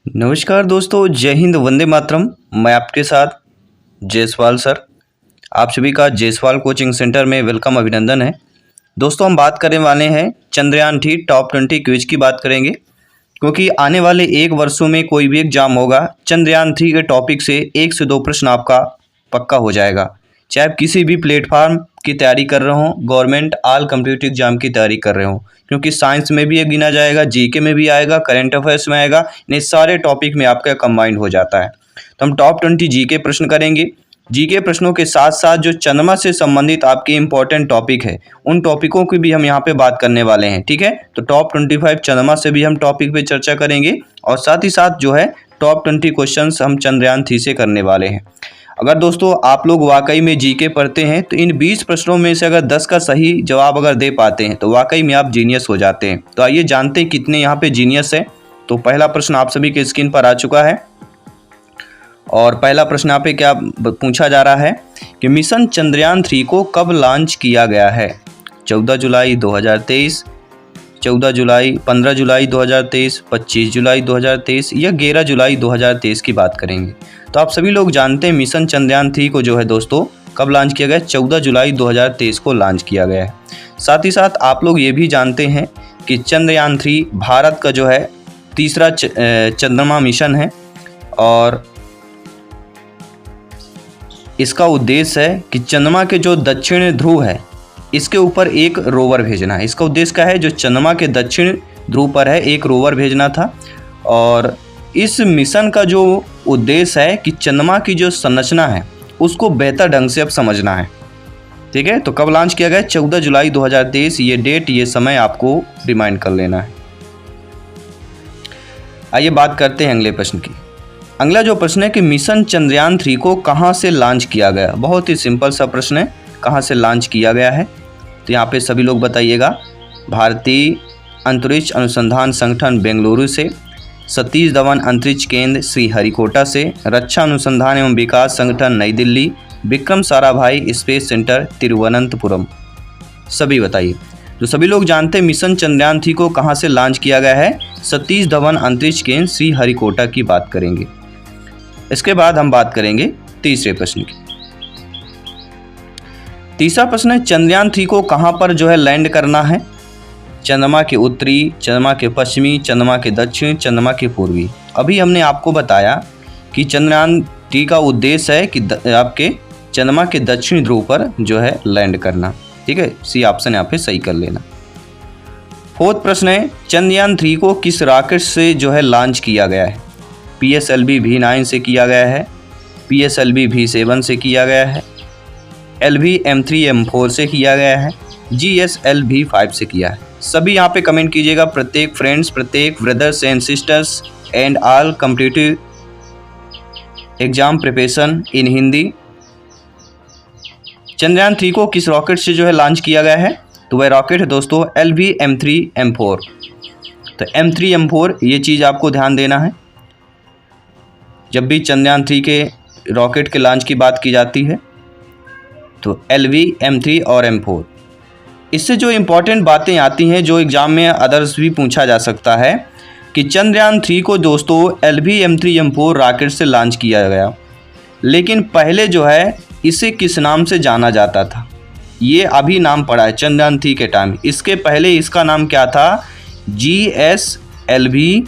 नमस्कार दोस्तों, जय हिंद, वंदे मातरम। मैं आपके साथ जायसवाल सर। आप सभी का जायसवाल कोचिंग सेंटर में वेलकम, अभिनंदन है। दोस्तों, हम बात करने वाले हैं चंद्रयान-3 टॉप 20 क्विज की बात करेंगे, क्योंकि आने वाले 1 वर्षों में कोई भी एग्जाम होगा, चंद्रयान-3 के टॉपिक से 1 से 2 प्रश्न आपका पक्का हो जाएगा। चाहे आप किसी भी प्लेटफार्म की तैयारी कर रहे हो, गवर्नमेंट ऑल कॉम्पिटिटिव एग्जाम की तैयारी कर रहे हो, क्योंकि साइंस में भी ये गिना जाएगा, जीके में भी आएगा, करंट अफेयर्स में आएगा, इन सारे टॉपिक में आपका कंबाइंड हो जाता है। तो हम टॉप 20 जीके प्रश्न करेंगे। जीके प्रश्नों के साथ साथ जो चंद्रमा से संबंधित आपके इंपॉर्टेंट टॉपिक है, उन टॉपिकों की भी हम यहाँ पे बात करने वाले हैं। ठीक है, तो टॉप 25 चंद्रमा से भी हम टॉपिक पे चर्चा करेंगे, और साथ ही साथ जो है टॉप 20 क्वेश्चंस हम चंद्रयान-3 से करने वाले हैं। अगर दोस्तों आप लोग वाकई में जीके पढ़ते हैं, तो इन 20 प्रश्नों में से अगर 10 का सही जवाब अगर दे पाते हैं, तो वाकई में आप जीनियस हो जाते हैं। तो आइए जानते हैं कितने यहाँ पे जीनियस है। तो पहला प्रश्न आप सभी के स्क्रीन पर आ चुका है, और पहला प्रश्न यहाँ पे क्या पूछा जा रहा है कि मिशन चंद्रयान-3 को कब लॉन्च किया गया है? 14 जुलाई 2023, 14 जुलाई, 15 जुलाई 2023, 25 जुलाई 2023 या 11 जुलाई 2023 की बात करेंगे। तो आप सभी लोग जानते हैं मिशन चंद्रयान-3 को जो है दोस्तों कब लॉन्च किया गया? 14 जुलाई 2023 को लॉन्च किया गया है। साथ ही साथ आप लोग ये भी जानते हैं कि चंद्रयान-3 भारत का जो है तीसरा चंद्रमा मिशन है, और इसका उद्देश्य है कि चंद्रमा के जो दक्षिण ध्रुव है, इसके ऊपर एक रोवर भेजना है। इसका उद्देश्य क्या है? जो चंद्रमा के दक्षिण ध्रुव पर है, एक रोवर भेजना था, और इस मिशन का जो उद्देश्य है कि चंद्रमा की जो संरचना है उसको बेहतर ढंग से अब समझना है। ठीक है, तो कब लॉन्च किया गया? 14 जुलाई 2023। ये डेट, ये समय आपको रिमाइंड कर लेना है। आइए बात करते हैं अगले प्रश्न की। अगला जो प्रश्न है कि मिशन चंद्रयान-3 को कहाँ से लॉन्च किया गया? बहुत ही सिंपल सा प्रश्न है, कहाँ से लॉन्च किया गया है? तो यहाँ पे सभी लोग बताइएगा। भारतीय अंतरिक्ष अनुसंधान संगठन बेंगलुरु से, सतीश धवन अंतरिक्ष केंद्र श्रीहरिकोटा से, रक्षा अनुसंधान एवं विकास संगठन नई दिल्ली, विक्रम साराभाई स्पेस सेंटर तिरुवनंतपुरम। सभी बताइए। तो सभी लोग जानते हैं मिशन चंद्रयान-3 को कहाँ से लॉन्च किया गया है? सतीश धवन अंतरिक्ष केंद्र श्रीहरिकोटा की बात करेंगे। इसके बाद हम बात करेंगे तीसरे प्रश्न की। तीसरा प्रश्न है चंद्रयान-3 को कहाँ पर जो है लैंड करना है? चंद्रमा के उत्तरी, चंद्रमा के पश्चिमी, चंद्रमा के दक्षिण, चंद्रमा के पूर्वी। अभी हमने आपको बताया कि चंद्रयान-3 का उद्देश्य है कि आपके चंद्रमा के दक्षिण ध्रुव पर जो है लैंड करना। ठीक है, सी ऑप्शन यहाँ पे सही कर लेना। फोर्थ प्रश्न है चंद्रयान-3 को किस रॉकेट से जो है लॉन्च किया गया है? PSLV V9 से किया गया है, PSLV V7 से किया गया है, LV-M3-M4 से किया गया है, GSLV 5 से किया है। सभी यहाँ पे कमेंट कीजिएगा, प्रत्येक फ्रेंड्स, प्रत्येक brothers and sisters and all competitive exam preparation in Hindi. चंद्रयान-3 को किस रॉकेट से जो है लॉन्च किया गया है? तो वह रॉकेट है दोस्तों LV-M3-M4। तो M3-M4 ये चीज़ आपको ध्यान देना है जब भी चंद्रयान-3 के रॉकेट के लॉन्च की बात की जाती है, तो LV, M3 और M4। इससे जो इम्पोर्टेंट बातें आती हैं, जो एग्ज़ाम में अदर्स भी पूछा जा सकता है, कि चंद्रयान-3 को दोस्तों LV-M3-M4 रॉकेट से लॉन्च किया गया, लेकिन पहले जो है इसे किस नाम से जाना जाता था? ये अभी नाम पड़ा है चंद्रयान-3 के टाइम। इसके पहले इसका नाम क्या था? GSLV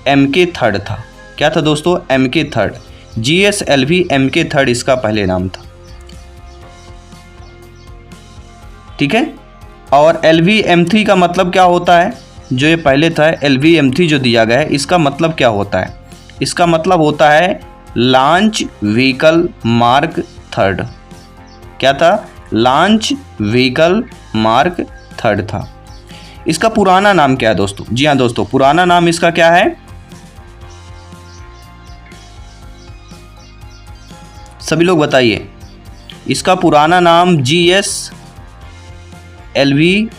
MK3 था। क्या था दोस्तों? MK3। GSLV MK3 इसका पहले नाम था। ठीक है, और LV-M3 का मतलब क्या होता है? जो ये पहले था LV-M3 जो दिया गया है, इसका मतलब क्या होता है? इसका मतलब होता है लॉन्च व्हीकल मार्क 3। क्या था? लॉन्च व्हीकल मार्क 3 था। इसका पुराना नाम क्या है दोस्तों? जी हाँ दोस्तों, पुराना नाम इसका क्या है? सभी लोग बताइए। इसका पुराना नाम GSLV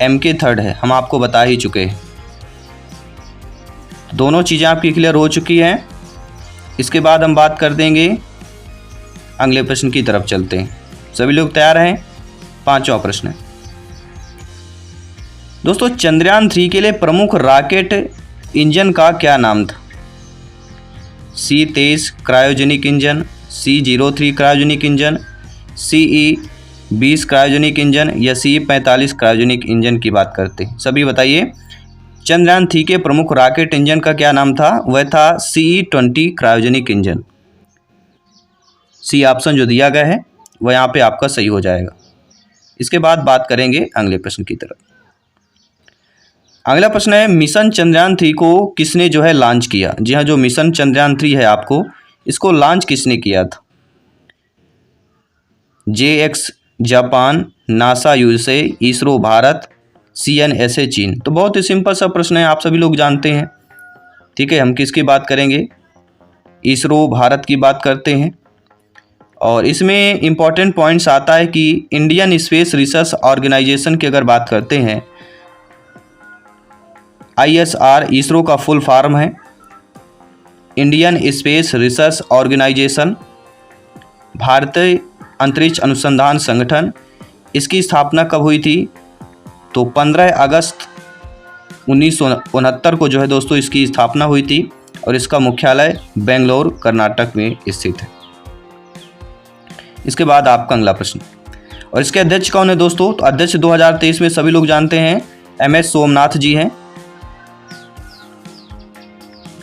MK3 है, हम आपको बता ही चुके हैं। दोनों चीज़ें आपकी क्लियर हो चुकी हैं। इसके बाद हम बात कर देंगे, अगले प्रश्न की तरफ चलते हैं। सभी लोग तैयार हैं? पांचवा प्रश्न है दोस्तों, चंद्रयान-3 के लिए प्रमुख रॉकेट इंजन का क्या नाम था? C23 cryogenic engine, C03 cryogenic engine, CE20 cryogenic engine या CE45 क्रायोजेनिक इंजन की बात करते हैं? सभी बताइए। चंद्रयान 3 के प्रमुख रॉकेट इंजन का क्या नाम था? वह था CE20 cryogenic engine. C option जो दिया गया है वह यहाँ पे आपका सही हो जाएगा। इसके बाद बात करेंगे अगले प्रश्न की तरफ। अगला प्रश्न है, मिशन चंद्रयान 3 को किसने जो है लॉन्च किया? जी हाँ, जो मिशन चंद्रयान 3 है आपको, इसको लॉन्च किसने किया था? JX Japan, NASA USA, ISRO Bharat, CNSA चीन। तो बहुत ही सिंपल सा प्रश्न है, आप सभी लोग जानते हैं। ठीक है, हम किसकी बात करेंगे? इसरो भारत की बात करते हैं। और इसमें इम्पॉर्टेंट पॉइंट्स आता है कि इंडियन स्पेस रिसर्च ऑर्गेनाइजेशन की अगर बात करते हैं, ISR इसरो का फुल फॉर्म है, इंडियन स्पेस रिसर्च ऑर्गेनाइजेशन, भारतीय अंतरिक्ष अनुसंधान संगठन। इसकी स्थापना कब हुई थी? तो 15 अगस्त 1969 को जो है दोस्तों इसकी स्थापना हुई थी और इसका मुख्यालय बेंगलोर कर्नाटक में स्थित है। इसके बाद आपका अगला प्रश्न, और इसके अध्यक्ष कौन है दोस्तों? तो अध्यक्ष 2023 में सभी लोग जानते हैं MS सोमनाथ जी हैं।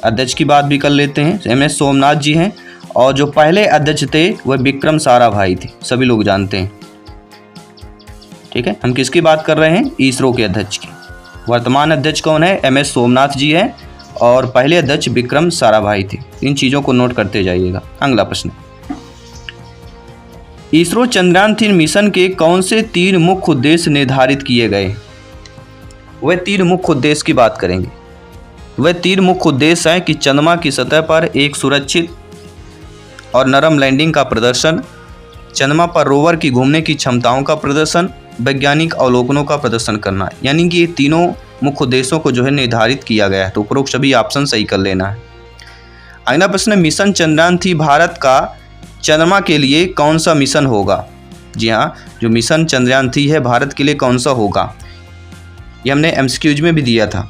अध्यक्ष की बात भी कर लेते हैं, MS सोमनाथ जी हैं। और जो पहले अध्यक्ष थे वह विक्रम साराभाई थे, सभी लोग जानते हैं। ठीक है, हम किसकी बात कर रहे हैं? इसरो के अध्यक्ष की। वर्तमान अध्यक्ष कौन है? MS सोमनाथ जी हैं और पहले अध्यक्ष विक्रम साराभाई थे। इन चीज़ों को नोट करते जाइएगा। अगला प्रश्न, इसरो चंद्रयान 3 मिशन के कौन से 3 मुख्य उद्देश्य निर्धारित किए गए? वह 3 मुख्य उद्देश्य की बात करेंगे। वह 3 मुख्य उद्देश्य हैं कि चंद्रमा की सतह पर एक सुरक्षित और नरम लैंडिंग का प्रदर्शन, चंद्रमा पर रोवर की घूमने की क्षमताओं का प्रदर्शन, वैज्ञानिक अवलोकनों का प्रदर्शन करना। यानी कि ये तीनों मुख्य उद्देश्यों को जो है निर्धारित किया गया है। तो उपरोक्त सभी ऑप्शन सही कर लेना है। अगला प्रश्न, मिशन चंद्रयान 3 भारत का चंद्रमा के लिए कौन सा मिशन होगा? जी हाँ, जो मिशन चंद्रयान 3 है भारत के लिए कौन सा होगा? ये हमने MCQs में भी दिया था।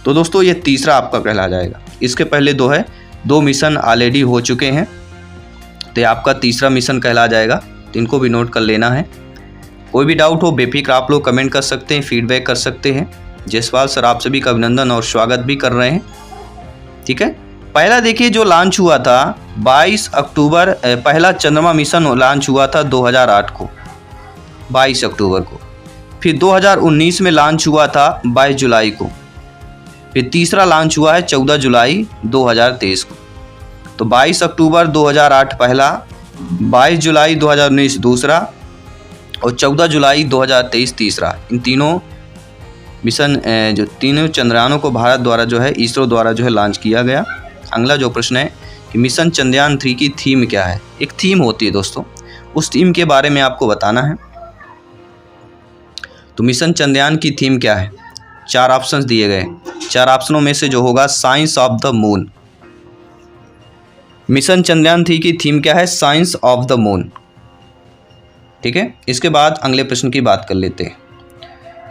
तो दोस्तों ये तीसरा आपका कहला जाएगा। इसके पहले 2 है, 2 मिशन ऑलरेडी हो चुके हैं, तो ये आपका तीसरा मिशन कहला जाएगा। तो इनको भी नोट कर लेना है। कोई भी डाउट हो बेफिक्र आप लोग कमेंट कर सकते हैं, फीडबैक कर सकते हैं। जायसवाल सर आप सभी का अभिनंदन और स्वागत भी कर रहे हैं। ठीक है, पहला देखिए जो लॉन्च हुआ था 22 अक्टूबर, पहला चंद्रमा मिशन लॉन्च हुआ था 2008 को, 22 अक्टूबर को। फिर 2019 में लॉन्च हुआ था 22 जुलाई को। फिर तीसरा लॉन्च हुआ है 14 जुलाई 2023 को। तो 22 अक्टूबर 2008 पहला, 22 जुलाई 2019 दूसरा और 14 जुलाई 2023 तीसरा। इन तीनों मिशन जो तीनों चंद्रयानों को भारत द्वारा जो है इसरो द्वारा जो है लॉन्च किया गया। अगला जो प्रश्न है कि मिशन चंद्रयान 3 की थीम क्या है? एक थीम होती है दोस्तों, उस थीम के बारे में आपको बताना है। तो मिशन चंद्रयान की थीम क्या है? 4 ऑप्शंस दिए गए। 4 ऑप्शनों में से जो होगा science of the moon. Mission Chandrayaan 3 की थीम क्या है? Science of the moon. ठीक है, इसके बाद अगले प्रश्न की बात कर लेते हैं।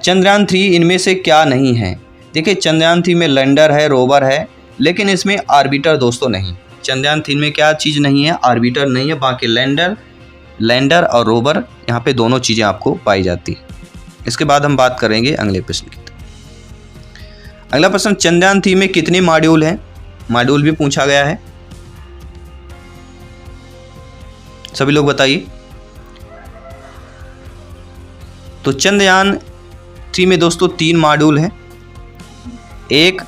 चंद्रयान 3 इनमें से क्या नहीं है? देखिए चंद्रयान 3 में लैंडर है, रोवर है, लेकिन इसमें आर्बिटर दोस्तों नहीं। चंद्रयान 3 में क्या चीज़ नहीं है? आर्बिटर नहीं है। बाकी लैंडर और रोवर यहाँ पे दोनों चीज़ें आपको पाई जाती है। इसके बाद हम बात करेंगे अगले प्रश्न की। अगला प्रश्न, चंद्रयान 3 में कितने मॉड्यूल हैं? मॉड्यूल भी पूछा गया है, सभी लोग बताइए। तो चंद्रयान 3 में दोस्तों 3 मॉड्यूल हैं। एक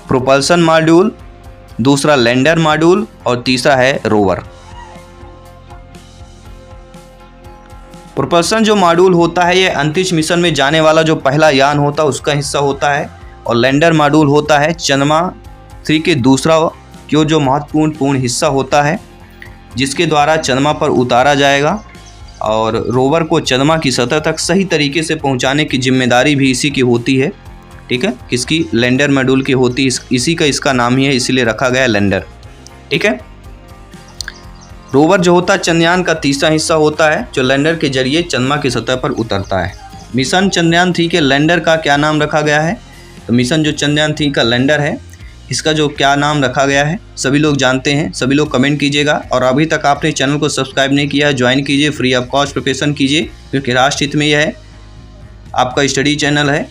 प्रोपल्सन मॉड्यूल, दूसरा लैंडर मॉड्यूल और तीसरा है रोवर। प्रोपल्सन जो मॉड्यूल होता है ये अंतरिक्ष मिशन में जाने वाला जो पहला यान होता है उसका हिस्सा होता है। और लैंडर मॉड्यूल होता है चंद्रमा 3 के दूसरा जो महत्वपूर्ण हिस्सा होता है जिसके द्वारा चंद्रमा पर उतारा जाएगा। और रोवर को चंद्रमा की सतह तक सही तरीके से पहुंचाने की जिम्मेदारी भी इसी की होती है। ठीक है, किसकी? लैंडर मॉड्यूल की होती है। इसी का इसका नाम ही है, इसीलिए रखा गया लैंडर। ठीक है, रोवर जो होता है चंद्रयान का तीसरा हिस्सा होता है जो लैंडर के जरिए चंद्रमा की सतह पर उतरता है। मिशन चंद्रयान 3 के लैंडर का क्या नाम रखा गया है? तो मिशन जो चंद्रयान 3 का लैंडर है इसका जो क्या नाम रखा गया है सभी लोग जानते हैं, सभी लोग कमेंट कीजिएगा। और अभी तक आपने चैनल को सब्सक्राइब नहीं किया है, ज्वाइन कीजिए, फ्री ऑफ कॉस्ट प्रिपरेशन कीजिए, क्योंकि राष्ट्र हित में यह है, आपका स्टडी चैनल है।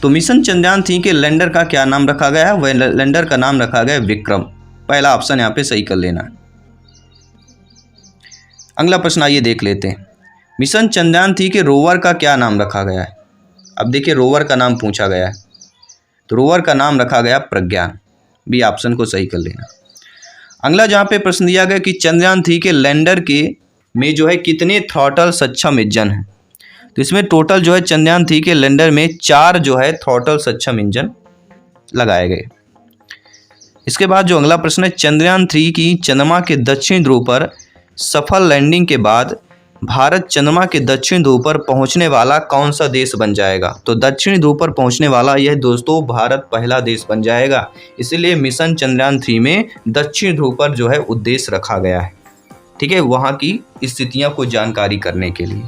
तो मिशन चंद्रयान-3 के लैंडर का क्या नाम रखा गया है? वह लैंडर का नाम रखा गया है विक्रम। पहला ऑप्शन यहाँ पे सही कर लेना है। अगला प्रश्न आइए देख लेते हैं। मिशन चंद्रयान-3 के रोवर का क्या नाम रखा गया है? अब देखिए रोवर का नाम पूछा गया है, तो रोवर का नाम रखा गया प्रज्ञान। बी ऑप्शन को सही कर लेना। अगला जहाँ पे प्रश्न दिया गया कि चंद्रयान-3 के लैंडर के में जो है कितने थ्रॉटल सक्षम इंजन हैं? तो इसमें टोटल जो है चंद्रयान-3 के लैंडर में 4 जो है थ्रॉटल सक्षम इंजन लगाए गए। इसके बाद जो अगला प्रश्न है, चंद्रयान-3 की चंद्रमा के दक्षिण ध्रुव पर सफल लैंडिंग के बाद भारत चंद्रमा के दक्षिण ध्रुव पर पहुंचने वाला कौन सा देश बन जाएगा? तो दक्षिण ध्रुव पर पहुंचने वाला यह दोस्तों भारत पहला देश बन जाएगा। इसलिए मिशन चंद्रयान-3 में दक्षिण ध्रुव पर जो है उद्देश्य रखा गया है, ठीक है, वहां की स्थितियों को जानकारी करने के लिए।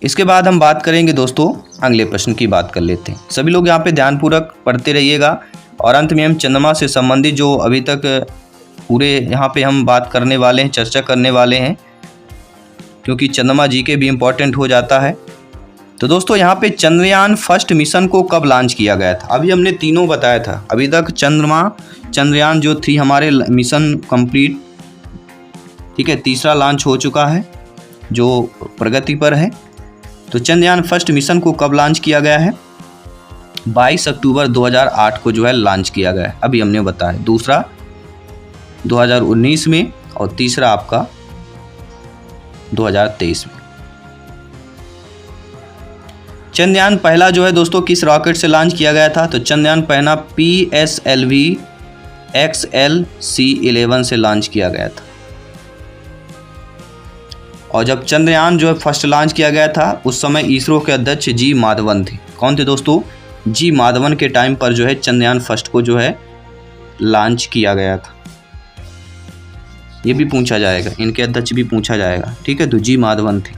इसके बाद हम बात करेंगे दोस्तों, अगले प्रश्न की बात कर लेते हैं। सभी लोग यहाँ पे ध्यानपूर्वक पढ़ते रहिएगा और अंत में हम चंद्रमा से संबंधित जो अभी तक पूरे यहाँ पे हम बात करने वाले हैं, चर्चा करने वाले हैं, क्योंकि चंद्रमा जीके भी इम्पोर्टेंट हो जाता है। तो दोस्तों यहाँ पे चंद्रयान फर्स्ट मिशन को कब लॉन्च किया गया था? अभी हमने तीनों बताया था। अभी तक चंद्रयान जो 3 हमारे मिशन कंप्लीट, ठीक है, तीसरा लॉन्च हो चुका है जो प्रगति पर है। तो चंद्रयान फर्स्ट मिशन को कब लॉन्च किया गया है? 22 अक्टूबर 2008 को जो है लॉन्च किया गया है, अभी हमने बताया। दूसरा 2019 में और तीसरा आपका 2023 में। चंद्रयान पहला जो है दोस्तों किस रॉकेट से लॉन्च किया गया था? तो चंद्रयान पहला PSLV XLC-11 से लॉन्च किया गया था। और जब चंद्रयान जो है फर्स्ट लॉन्च किया गया था उस समय इसरो के अध्यक्ष जी माधवन थे। कौन थे दोस्तों? जी माधवन के टाइम पर जो है चंद्रयान फर्स्ट को जो है लॉन्च किया गया था। ये भी पूछा जाएगा, इनके अध्यक्ष भी पूछा जाएगा, ठीक है, तो जी माधवन थे।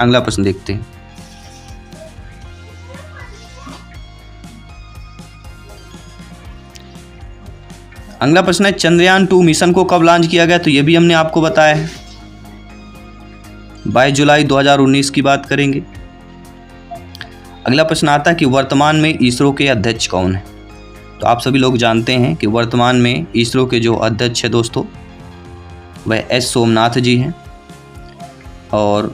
अगला प्रश्न देखते हैं। अगला प्रश्न है चंद्रयान-2 मिशन को कब लॉन्च किया गया? तो ये भी हमने आपको बताया है, 22 जुलाई 2019 की बात करेंगे। अगला प्रश्न आता है कि वर्तमान में इसरो के अध्यक्ष कौन है? तो आप सभी लोग जानते हैं कि वर्तमान में इसरो के जो अध्यक्ष है दोस्तों वह एस सोमनाथ जी हैं। और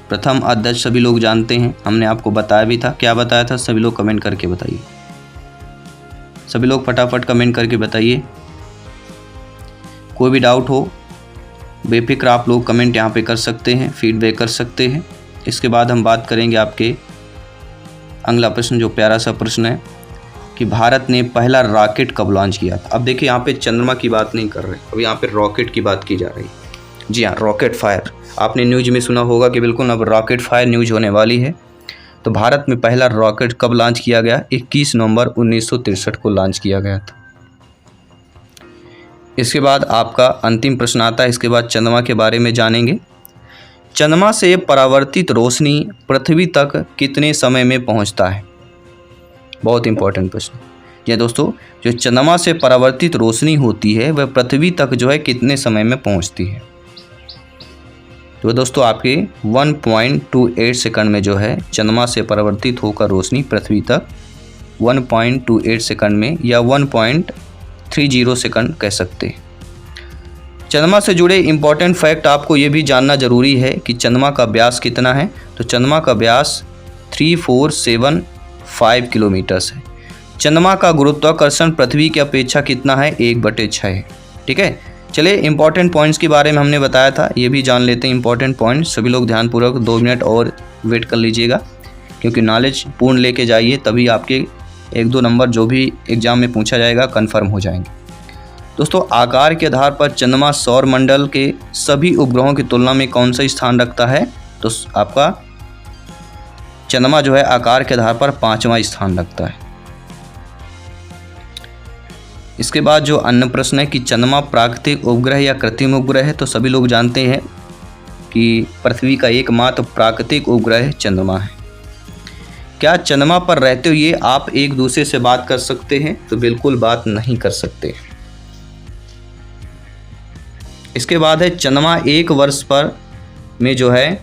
प्रथम अध्यक्ष सभी लोग जानते हैं, हमने आपको बताया भी था। क्या बताया था? सभी लोग कमेंट करके बताइए, सभी लोग फटाफट कमेंट करके बताइए। कोई भी डाउट हो बेफिक्र आप लोग कमेंट यहाँ पे कर सकते हैं, फीडबैक कर सकते हैं। इसके बाद हम बात करेंगे आपके अगला प्रश्न, जो प्यारा सा प्रश्न है कि भारत ने पहला रॉकेट कब लॉन्च किया था? अब देखिए यहाँ पे चंद्रमा की बात नहीं कर रहे, अब यहाँ पे रॉकेट की बात की जा रही है। जी हाँ, रॉकेट फायर, आपने न्यूज़ में सुना होगा कि बिल्कुल अब रॉकेट फायर न्यूज़ होने वाली है। तो भारत में पहला रॉकेट कब लॉन्च किया गया? 21 नवंबर 1963 को लॉन्च किया गया था। इसके बाद आपका अंतिम प्रश्न आता है, इसके बाद चंद्रमा के बारे में जानेंगे। चंद्रमा से परावर्तित रोशनी पृथ्वी तक कितने समय में पहुंचता है? बहुत इंपॉर्टेंट प्रश्न। यह दोस्तों जो चंद्रमा से परावर्तित रोशनी होती है वह पृथ्वी तक जो है कितने समय में पहुंचती है? तो दोस्तों आपके 1.28 सेकंड में जो है चंद्रमा से परावर्तित होकर रोशनी पृथ्वी तक 1.28 सेकंड में, या 1.30 सेकंड कह सकते हैं। चंद्रमा से जुड़े इम्पॉर्टेंट फैक्ट आपको ये भी जानना जरूरी है कि चंद्रमा का व्यास कितना है। तो चंद्रमा का व्यास 3475 किलोमीटर्स है। चंद्रमा का गुरुत्वाकर्षण पृथ्वी की अपेक्षा कितना है? 1/6 है। ठीक है, चलिए इंपॉर्टेंट पॉइंट्स के बारे में हमने बताया था, ये भी जान लेते हैं इंपॉर्टेंट पॉइंट्स। सभी लोग ध्यानपूर्वक 2 मिनट और वेट कर लीजिएगा, क्योंकि नॉलेज पूर्ण लेके जाइए, तभी आपके 1-2 नंबर जो भी एग्ज़ाम में पूछा जाएगा कन्फर्म हो जाएंगे। दोस्तों आकार के आधार पर चंद्रमा सौर मंडल के सभी उपग्रहों की तुलना में कौन सा स्थान रखता है? तो आपका चंद्रमा जो है आकार के आधार पर 5वां स्थान रखता है। इसके बाद जो अन्य प्रश्न है कि चंद्रमा प्राकृतिक उपग्रह या कृत्रिम उपग्रह है? तो सभी लोग जानते हैं कि पृथ्वी का एकमात्र प्राकृतिक उपग्रह चंद्रमा है। क्या चंद्रमा पर रहते हुए आप एक दूसरे से बात कर सकते हैं? तो बिल्कुल बात नहीं कर सकते। इसके बाद है चंद्रमा एक वर्ष पर में जो है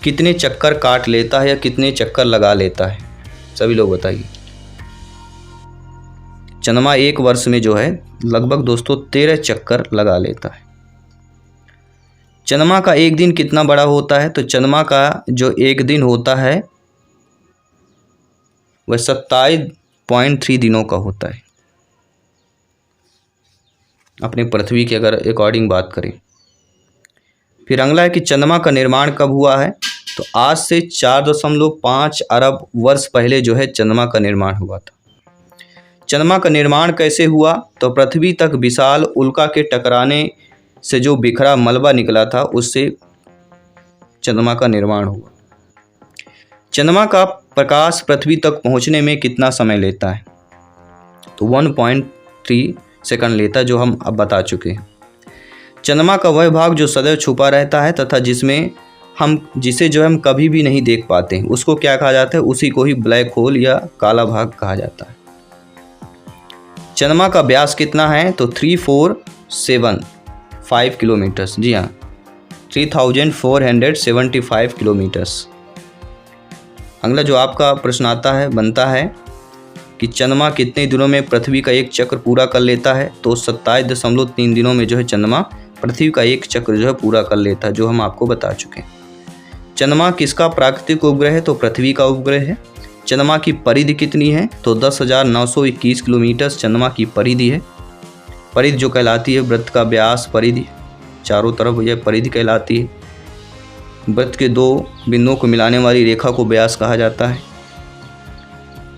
कितने चक्कर काट लेता है या कितने चक्कर लगा लेता है? सभी लोग बताइए। चंद्रमा एक वर्ष में जो है लगभग दोस्तों 13 चक्कर लगा लेता है। चंद्रमा का एक दिन कितना बड़ा होता है? तो चंद्रमा का जो एक दिन होता है वह 27.3 दिनों का होता है, अपने पृथ्वी के अगर अकॉर्डिंग बात करें। फिर अगला है कि चंद्रमा का निर्माण कब हुआ है? तो आज से 4.5 अरब वर्ष पहले जो है चंद्रमा का निर्माण हुआ था। चंद्रमा का निर्माण कैसे हुआ? तो पृथ्वी तक विशाल उल्का के टकराने से जो बिखरा मलबा निकला था उससे चंद्रमा का निर्माण हुआ। चंद्रमा का प्रकाश पृथ्वी तक पहुंचने में कितना समय लेता है? तो 1.3 सेकंड लेता है, जो हम अब बता चुके हैं। चंद्रमा का वह भाग जो सदैव छुपा रहता है तथा जिसे जो हम कभी भी नहीं देख पाते, उसको क्या कहा जाता है? उसी को ही ब्लैक होल या काला भाग कहा जाता है। चंद्रमा का व्यास कितना है? तो 3475 किलोमीटर्स। जी हाँ, 3475 किलोमीटर्स। अगला जो आपका प्रश्न आता है बनता है कि चंद्रमा कितने दिनों में पृथ्वी का एक चक्र पूरा कर लेता है? तो 27.3 दिनों में जो है चंद्रमा पृथ्वी का एक चक्र जो है पूरा कर लेता है, जो हम आपको बता चुके हैं। चंद्रमा किसका प्राकृतिक उपग्रह है? तो पृथ्वी का उपग्रह है। चंद्रमा की परिधि कितनी है? तो 10,921 किलोमीटर चंद्रमा की परिधि है। परिधि जो कहलाती है वृत्त का व्यास, परिधि चारों तरफ यह परिधि कहलाती है। वृत्त के दो बिंदुओं को मिलाने वाली रेखा को व्यास कहा जाता है।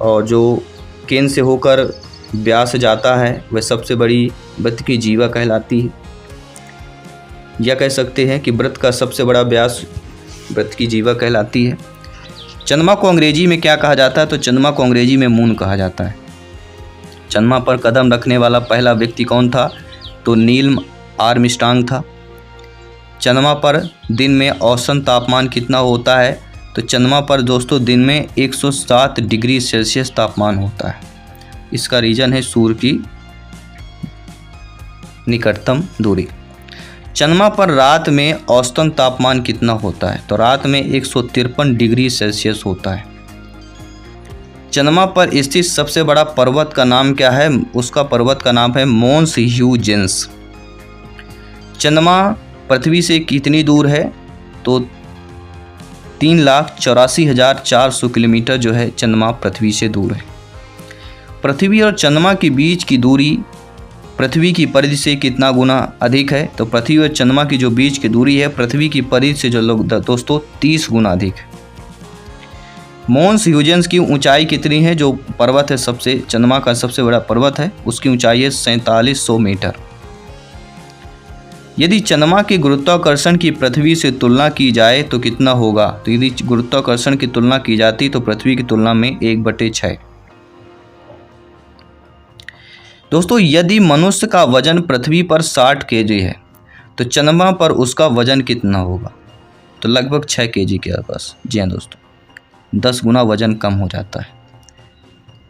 और जो केंद्र से होकर व्यास जाता है वह सबसे बड़ी वृत्त की जीवा कहलाती है। या कह सकते हैं कि वृत्त का सबसे बड़ा व्यास वृत्त की जीवा कहलाती है। चंद्रमा को अंग्रेजी में क्या कहा जाता है? तो चंद्रमा को अंग्रेजी में मून कहा जाता है। चंद्रमा पर कदम रखने वाला पहला व्यक्ति कौन था? तो नील आर्मस्ट्रांग था। चंद्रमा पर दिन में औसत तापमान कितना होता है? तो चंद्रमा पर दोस्तों दिन में 107 डिग्री सेल्सियस तापमान होता है। इसका रीजन है सूर्य की निकटतम दूरी। चंद्रमा पर रात में औसतन तापमान कितना होता है? तो रात में 153 डिग्री सेल्सियस होता है। चंद्रमा पर स्थित सबसे बड़ा पर्वत का नाम क्या है? उसका पर्वत का नाम है मोन्स ह्यूजेंस। चंद्रमा पृथ्वी से कितनी दूर है? तो 3,84,400 किलोमीटर जो है चंद्रमा पृथ्वी से दूर है। पृथ्वी और चंद्रमा के बीच की दूरी पृथ्वी की परिधि से कितना गुना अधिक है? तो पृथ्वी और चंद्रमा की जो बीच की दूरी है पृथ्वी की परिधि से जो लोग दोस्तों 30 गुना अधिक है। मोन्स ह्यूजेंस की ऊंचाई कितनी है? जो पर्वत है सबसे चंद्रमा का सबसे बड़ा पर्वत है, उसकी ऊंचाई है 4700 मीटर। यदि चंद्रमा के गुरुत्वाकर्षण की पृथ्वी से तुलना की जाए तो कितना होगा? तो यदि गुरुत्वाकर्षण की तुलना की जाती तो पृथ्वी की तुलना में 1/6। दोस्तों यदि मनुष्य का वजन पृथ्वी पर 60 kg है तो चंद्रमा पर उसका वजन कितना होगा? तो लगभग 6 kg के आसपास। जी हाँ दोस्तों, 10 गुना वजन कम हो जाता है।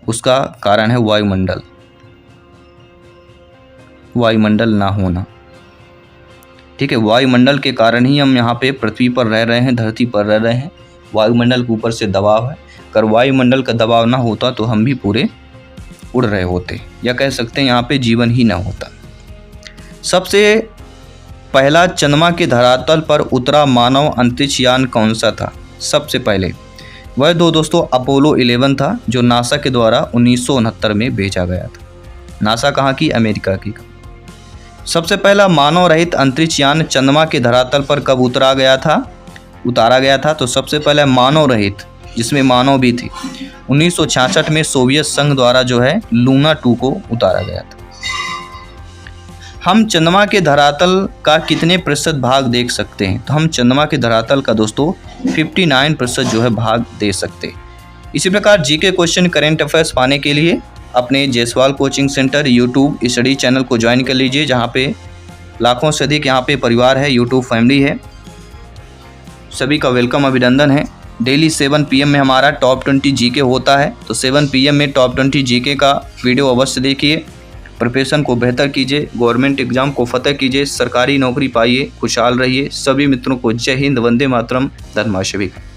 उसका कारण है वायुमंडल ना होना। ठीक है, वायुमंडल के कारण ही हम यहाँ पे पृथ्वी पर रह रहे हैं, धरती पर रह रहे हैं। वायुमंडल के ऊपर से दबाव है, अगर वायुमंडल का दबाव ना होता तो हम भी पूरे उड़ रहे होते, या कह सकते हैं यहाँ पे जीवन ही ना होता। सबसे पहला चंद्रमा के धरातल पर उतरा मानव अंतरिक्ष यान कौन सा था? सबसे पहले वह दोस्तों अपोलो 11 था, जो नासा के द्वारा 1969 में भेजा गया था। नासा कहाँ की? अमेरिका की। सबसे पहला मानव रहित अंतरिक्ष यान चंद्रमा के धरातल पर कब उतारा गया था? तो सबसे पहले मानव रहित, जिसमें मानव भी थे, 1966 में सोवियत संघ द्वारा जो है लूना 2 को उतारा गया था। हम चंद्रमा के धरातल का कितने प्रतिशत भाग देख सकते हैं? तो हम चंद्रमा के धरातल का दोस्तों 59% जो है भाग दे सकते। इसी प्रकार जीके क्वेश्चन, करेंट अफेयर्स पाने के लिए अपने Jaiswal coaching centre YouTube study channel को ज्वाइन कर लीजिए, जहाँ पे लाखों से अधिक यहाँ पे परिवार है, यूट्यूब फैमिली है। सभी का वेलकम, अभिनंदन है। डेली 7 PM में हमारा टॉप 20 जीके होता है। तो 7 PM में टॉप 20 जीके का वीडियो अवश्य देखिए। प्रोफेशन को बेहतर कीजिए, गवर्नमेंट एग्जाम को फतेह कीजिए, सरकारी नौकरी पाइए, खुशहाल रहिए। सभी मित्रों को जय हिंद, वंदे मातरम, धन्यवाद सभी का।